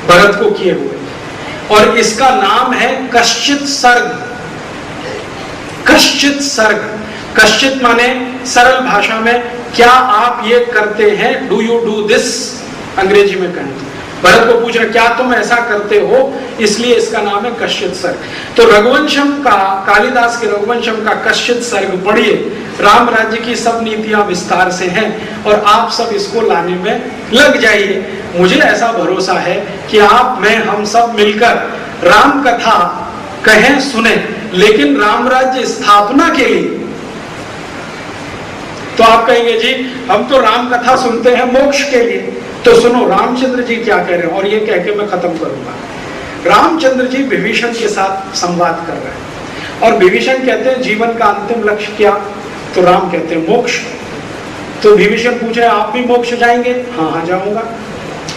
भरत को किए हुए, और इसका नाम है कश्चित सर्ग। कश्चित सर्ग, कश्चित माने सरल भाषा में क्या आप ये करते हैं, डू यू डू दिस, अंग्रेजी में कहें तो भरत को पूछ रहे क्या तुम ऐसा करते हो, इसलिए इसका नाम है कश्चित सर्ग। तो रघुवंशम का, कालिदास के रघुवंशम का कश्चित सर्ग पढ़िए, राम राज्य की सब नीतियां विस्तार से हैं और आप सब इसको लाने में लग जाइए। मुझे ऐसा भरोसा है कि आप, मैं, हम सब मिलकर राम कथा कहें सुने, लेकिन राम राज्य स्थापना के लिए तो आप कहेंगे जी हम तो राम कथा सुनते हैं मोक्ष के लिए, तो सुनो रामचंद्र जी क्या कह रहे हैं, और ये कह के मैं खत्म करूंगा। रामचंद्र जी विभीषण के साथ संवाद कर रहे हैं और विभीषण कहते हैं जीवन का अंतिम लक्ष्य क्या, तो राम कहते हैं मोक्ष। तो विभीषण पूछे आप भी मोक्ष जाएंगे, हाँ हाँ जाऊंगा,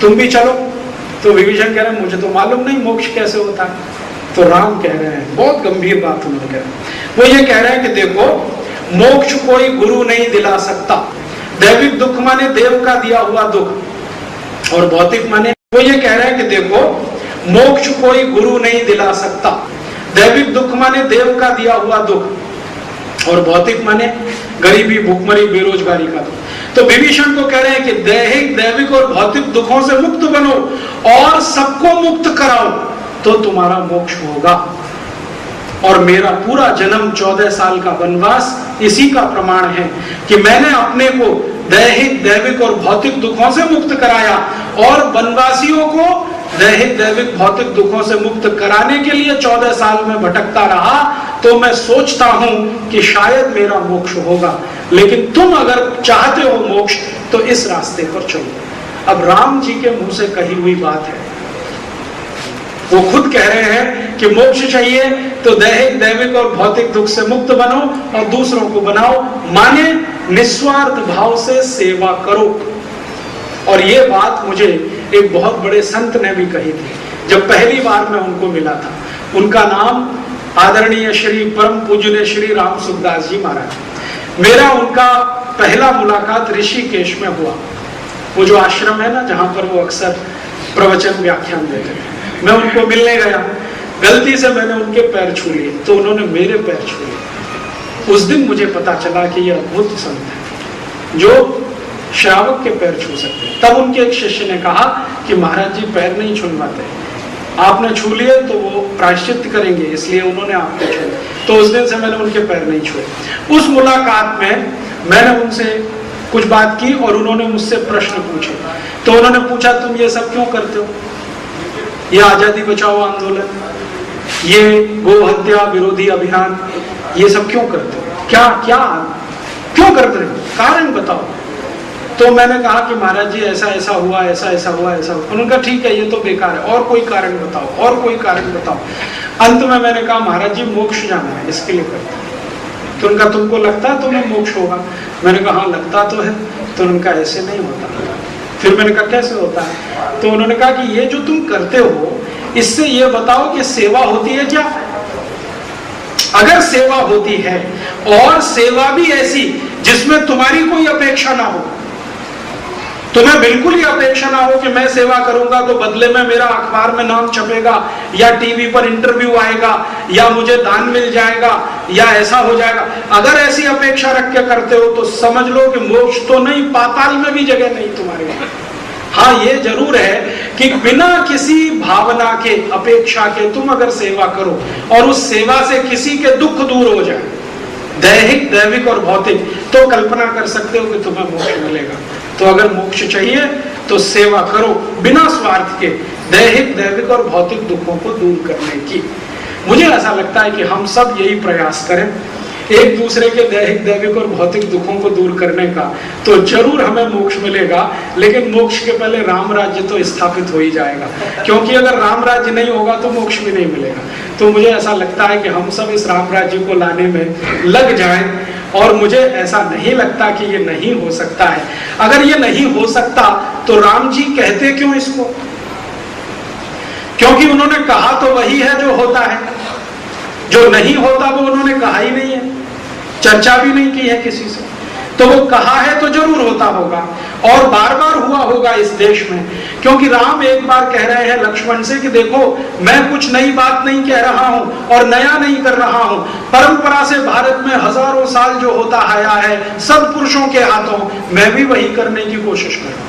तुम भी चलो। तो विभीषण कह रहे हैं मुझे तो मालूम नहीं मोक्ष कैसे होता है। तो राम कह रहे हैं, बहुत गंभीर बात उन्होंने कह रहे हैं, वो ये कह रहे हैं कि देखो मोक्ष कोई गुरु नहीं दिला सकता। दैविक दुख माने देव का दिया हुआ दुख, और भौतिक माने, वो ये कह रहे हैं कि देखो मोक्ष कोई गुरु नहीं दिला सकता। दैविक दुख माने देव का दिया हुआ दुख, और भौतिक माने गरीबी, भूखमरी, बेरोजगारी का दुख। तो विभीषण को कह रहे हैं कि दैहिक, दैविक और भौतिक दुखों से मुक्त बनो और सबको मुक्त कराओ तो तुम्हारा मोक्ष होगा। और मेरा पूरा जन्म 14 साल का वनवास इसी का प्रमाण है कि मैंने अपने को दैहिक, दैविक और भौतिक दुखों से मुक्त कराया, और वनवासियों को दैहिक, दैविक, भौतिक दुखों से मुक्त कराने के लिए 14 साल में भटकता रहा। तो मैं सोचता हूं कि शायद मेरा मोक्ष होगा, लेकिन तुम अगर चाहते हो मोक्ष तो इस रास्ते पर चलो। अब राम जी के मुंह से कही हुई बात है, वो खुद कह रहे हैं कि मोक्ष चाहिए तो दैहिक, दैविक और भौतिक दुख से मुक्त बनो और दूसरों को बनाओ, माने निस्वार्थ भाव से सेवा करो। और ये बात मुझे एक बहुत बड़े संत ने भी कही थी जब पहली बार मैं उनको मिला था। उनका नाम आदरणीय श्री परम पूज्य श्री राम सुखदास जी महाराज। मेरा उनका पहला मुलाकात ऋषिकेश में हुआ, वो जो आश्रम है ना जहां पर वो अक्सर प्रवचन व्याख्यान देते हैं। मैं उनको मिलने गया, गलती से मैंने उनके पैर छू लिए तो उन्होंने मेरे पैर छू लिए। उस दिन मुझे पता चला कि यह अद्भुत संत है जो श्रावक के पैर छू सकते हैं। तब उनके एक शिष्य ने कहा कि महाराज जी पैर नहीं छुलवाते, आपने छू लिए तो वो प्रायश्चित करेंगे, इसलिए उन्होंने आपको छुए। तो उस दिन से मैंने उनके पैर नहीं छुए। उस मुलाकात में मैंने उनसे कुछ बात की और उन्होंने मुझसे प्रश्न पूछे। तो उन्होंने पूछा तुम ये सब क्यों करते हो, ये आजादी बचाओ आंदोलन, ये गो हत्या विरोधी अभियान, ये सब क्यों करते हो, क्या क्या क्यों करते हो, कारण बताओ। तो मैंने कहा कि महाराज जी ऐसा ऐसा हुआ, ऐसा ऐसा हुआ, ऐसा हुआ। उन्होंने कहा ठीक है ये तो बेकार है, और कोई कारण बताओ, और कोई कारण बताओ। अंत में मैंने कहा महाराज जी मोक्ष जाना है इसके लिए करते हैं। तो उनका तुमको लगता है तुम्हें मोक्ष होगा? मैंने कहा हाँ लगता तो है। तो उनका ऐसे नहीं होता। फिर मैंने कहा कैसे होता है? तो उन्होंने कहा कि ये जो तुम करते हो इससे ये बताओ कि सेवा होती है क्या? अगर सेवा होती है और सेवा भी ऐसी जिसमें तुम्हारी कोई अपेक्षा ना हो, तुम्हें बिल्कुल ही अपेक्षा ना हो कि मैं सेवा करूंगा तो बदले में मेरा अखबार में नाम छपेगा या टीवी पर इंटरव्यू आएगा या मुझे दान मिल जाएगा या ऐसा हो जाएगा, अगर ऐसी अपेक्षा रख के करते हो तो समझ लो कि मोक्ष तो नहीं, पाताल में भी जगह नहीं तुम्हारे लिए। हाँ ये जरूर है कि बिना किसी भावना के, अपेक्षा के तुम अगर सेवा करो और उस सेवा से किसी के दुख दूर हो जाए, दैहिक, दैविक और भौतिक, तो कल्पना कर सकते हो कि तुम्हें मोक्ष मिलेगा। तो अगर मोक्ष चाहिए तो सेवा करो बिना स्वार्थ के, दैहिक, दैविक और भौतिक दुखों को दूर करने की। मुझे ऐसा लगता है कि हम सब यही प्रयास करें एक दूसरे के दैहिक, दैविक और भौतिक दुखों को दूर करने का, तो जरूर हमें मोक्ष मिलेगा। लेकिन मोक्ष के पहले राम राज्य तो स्थापित हो ही जाएगा, क्योंकि अगर राम राज्य नहीं होगा तो मोक्ष भी नहीं मिलेगा। तो मुझे ऐसा लगता है कि हम सब इस राम राज्य को लाने में लग जाएं, और मुझे ऐसा नहीं लगता कि ये नहीं हो सकता है। अगर ये नहीं हो सकता तो राम जी कहते क्यों इसको? क्योंकि उन्होंने कहा तो वही है जो होता है, जो नहीं होता वो उन्होंने कहा ही नहीं है, चर्चा भी नहीं की है किसी से। तो वो कहा है तो जरूर होता होगा और बार बार हुआ होगा इस देश में, क्योंकि राम एक बार कह रहे हैं लक्ष्मण से कि देखो मैं कुछ नई बात नहीं कह रहा हूं और नया नहीं कर रहा हूं, परंपरा से भारत में हजारों साल जो होता आया है सब पुरुषों के हाथों, मैं भी वही करने की कोशिश कर रहा हूं।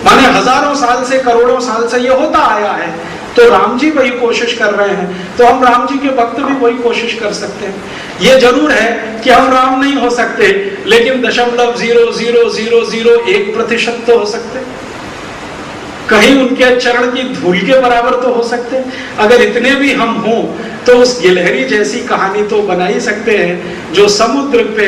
माने हजारों साल से करोड़ों साल से ये होता आया है, तो राम जी वही कोशिश कर रहे हैं, तो हम राम जी के भक्त भी वही कोशिश कर सकते हैं। ये जरूर है कि हम राम नहीं हो सकते, लेकिन 0.0001% तो हो सकते, कहीं उनके चरण की धूल के बराबर तो हो सकते। अगर इतने भी हम हों तो उस गिलहरी जैसी कहानी तो बना ही सकते हैं जो समुद्र पे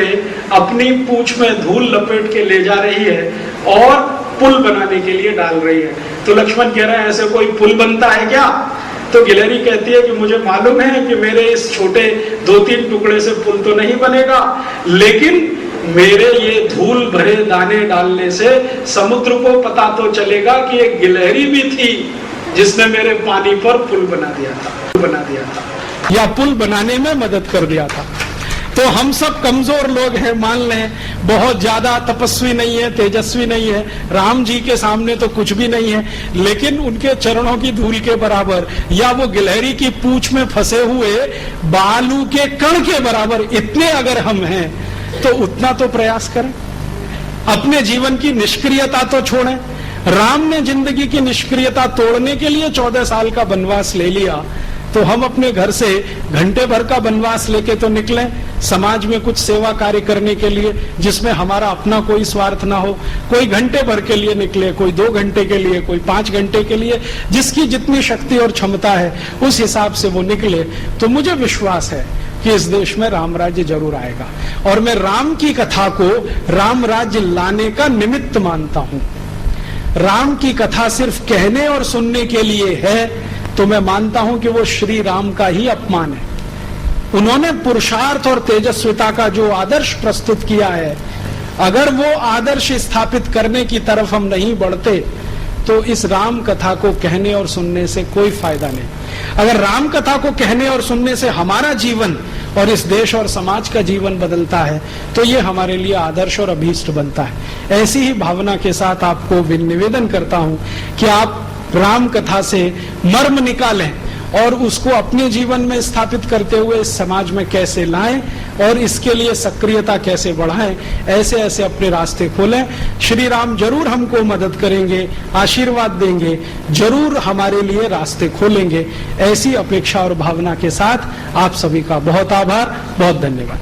अपनी पूंछ में धूल लपेट के ले जा रही है और पुल बनाने के लिए डाल रही है। तो लक्ष्मण कह रहे हैं ऐसे कोई पुल बनता है क्या? तो गिलहरी कहती है कि मुझे मालूम है कि मेरे इस छोटे 2-3 टुकड़े से पुल तो नहीं बनेगा, लेकिन मेरे ये धूल भरे दाने डालने से समुद्र को पता तो चलेगा कि एक गिलहरी भी थी जिसने मेरे पानी पर पुल बना दिया था या पुल बनाने में मदद कर दिया था। तो हम सब कमजोर लोग हैं, मान लें, बहुत ज्यादा तपस्वी नहीं है, तेजस्वी नहीं है, राम जी के सामने तो कुछ भी नहीं है, लेकिन उनके चरणों की धूल के बराबर या वो गिलहरी की पूंछ में फंसे हुए बालू के कण के बराबर इतने अगर हम हैं तो उतना तो प्रयास करें। अपने जीवन की निष्क्रियता तो छोड़ें। राम ने जिंदगी की निष्क्रियता तोड़ने के लिए 14 साल का वनवास ले लिया, तो हम अपने घर से घंटे भर का वनवास लेके तो निकले समाज में कुछ सेवा कार्य करने के लिए, जिसमें हमारा अपना कोई स्वार्थ ना हो। कोई घंटे भर के लिए निकले, कोई 2 घंटे के लिए, कोई 5 घंटे के लिए, जिसकी जितनी शक्ति और क्षमता है उस हिसाब से वो निकले। तो मुझे विश्वास है कि इस देश में राम राज्य जरूर आएगा, और मैं राम की कथा को राम राज्य लाने का निमित्त मानता हूं। राम की कथा सिर्फ कहने और सुनने के लिए है तो मैं मानता हूं कि वो श्री राम का ही अपमान है। उन्होंने पुरुषार्थ और तेजस्विता का जो आदर्श प्रस्तुत किया है, अगर वो आदर्श स्थापित करने की तरफ हम नहीं बढ़ते तो इस राम कथा को कहने और सुनने से कोई फायदा नहीं। अगर राम कथा को कहने और सुनने से हमारा जीवन और इस देश और समाज का जीवन बदलता है तो ये हमारे लिए आदर्श और अभीष्ट बनता है। ऐसी ही भावना के साथ आपको निवेदन करता हूं कि आप राम कथा से मर्म निकालें और उसको अपने जीवन में स्थापित करते हुए इस समाज में कैसे लाएं और इसके लिए सक्रियता कैसे बढ़ाएं, ऐसे ऐसे अपने रास्ते खोलें। श्री राम जरूर हमको मदद करेंगे, आशीर्वाद देंगे, जरूर हमारे लिए रास्ते खोलेंगे। ऐसी अपेक्षा और भावना के साथ आप सभी का बहुत आभार, बहुत धन्यवाद।